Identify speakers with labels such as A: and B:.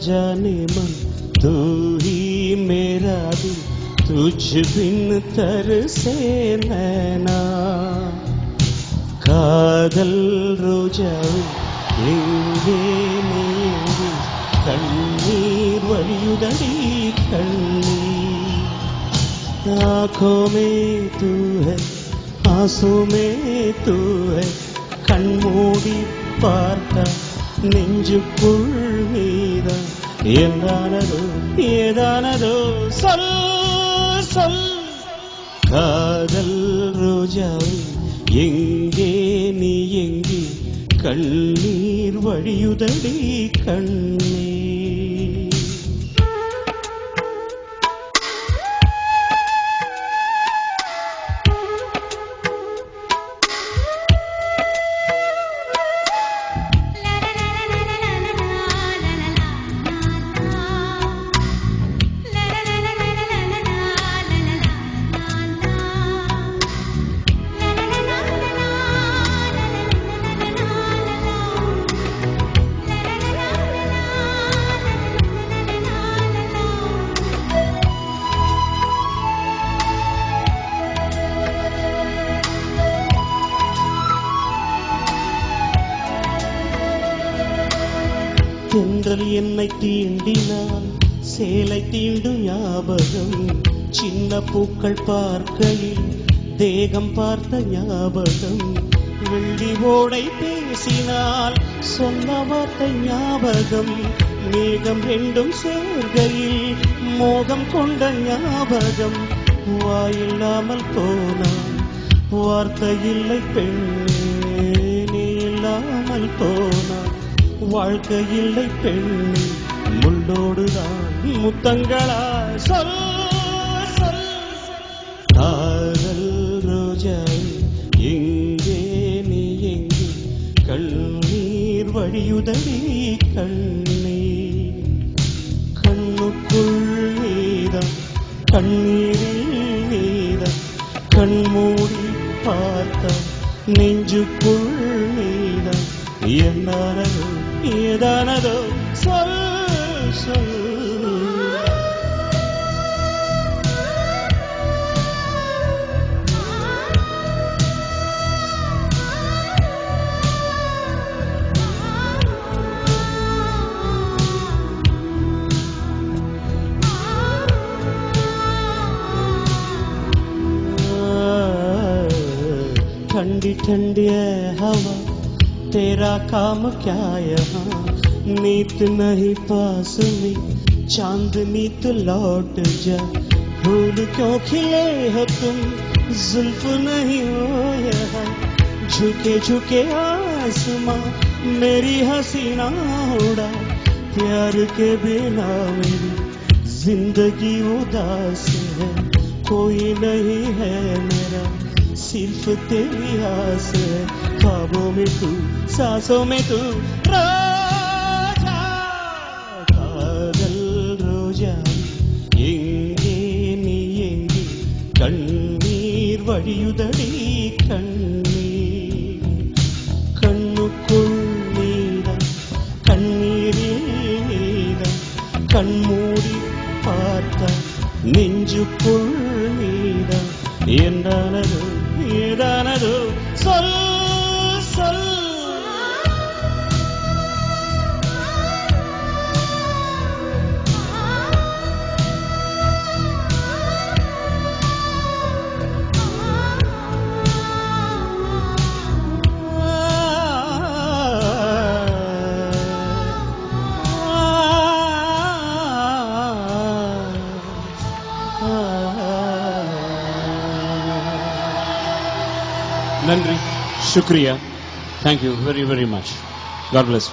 A: जाने मन तू ही मेरा दिल तुझ बिन तरसे नैना காதல் ரோஜாவே எங்கே நீங்கி கண்ணீர் வழியுதடி கண்ணீர் आँखों में तू है आंसू में तू है கண்மூடி பார்த்த நெஞ்சுக்குள் நீதான் ஏதானதோ ஏதானதோ சொல் சொல் காதல் ரோஜாவே எங்கே நீ எங்கே கண்ணீர் வழியுதடி கண்ணீர் தென்றல் என்னை தீண்டினால் சேலை தீண்டும் ஞாபகம் சின்ன பூக்கள் பார்க்கையில் தேகம் பார்த்த ஞாபகம் வெள்ளி ஓடை பேசினால் சொன்ன வார்த்தை ஞாபகம் மேகம் ரெண்டும் சேர்கையில் மோகம் கொண்ட ஞாபகம் வாயில்லாமல் போனால் வார்த்தை இல்லை பெண்ணே நீ இல்லாமல் போனால் வாழ்க்கை இல்லை பெண்ணே முள்ளோடுதான் முத்தங்களா சொல் சொல் காதல் ரோஜா எங்கே நீ எங்கே கண்ணீர் வழியுதடி கண்ணீர் கண்ணுக்குள் நீதான் கண்ணீரில் நீதான் கண்மூடி பார்த்த நெஞ்சுக்குள் நீதான் என்னானதோ ஏதானதோ சொல் சொல் ठंडी ठंडी है हवा तेरा काम क्या यहाँ नीत नहीं पास में चांदनी तो लौट जा फूल क्यों खिले हो तुम जुल्फ नहीं हो यहाँ झुके झुके आसमां मेरी हसीना उड़ा प्यार के बिना मेरी जिंदगी उदास है कोई नहीं है मेरा सिर्फ तेरी आस है ख्वाबों में तू सांसों में तू रोजा कादल रोजा எங்கே நீ எங்கே கண்ணீர் வழியுதடி கண்ணீர் கண்ணுக்குள் நீதான் கண்ணீரில் நீதான் கண்மூடி பார்த்த நெஞ்சுக்குள் நீதான் ஏதானதோ ஏதானதோ சொல் சொல் நன்றி, शुक्रिया, thank you very very much, God bless.